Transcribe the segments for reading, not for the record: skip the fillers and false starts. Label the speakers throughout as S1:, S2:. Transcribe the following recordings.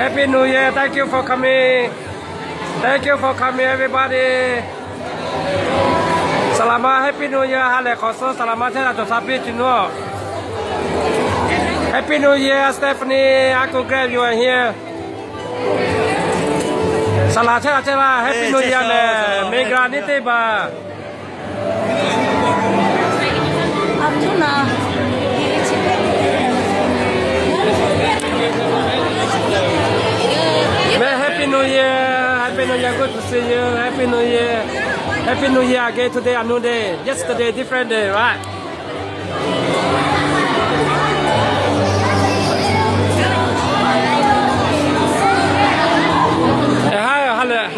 S1: Happy New Year. Thank you for coming. Thank you for coming, everybody. Selamat Happy New Year. Hk'awꞈ selamat sehat sapi Cino. Happy New Year, Stephanie. Aku glad you are here. Selamat sehat Happy New Year ne. Mega ni tiba.
S2: Abdullah.
S1: Happy New Year. Happy New Year. Good to see you. Happy New Year. Happy New Year again. Today a new day. Yesterday different day, right?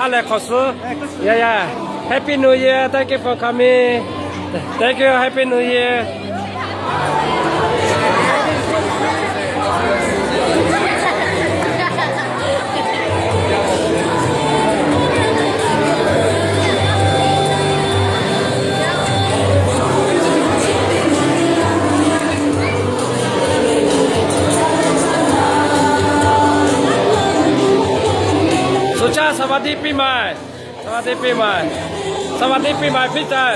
S1: Hk'awꞈ. Yeah. Happy New Year. Thank you for coming. Thank you. Happy New Year. Sucha, สวัสดีปีใหม่สวัสดีปีใหม่สวัสดีปีใหม่พี่ชาย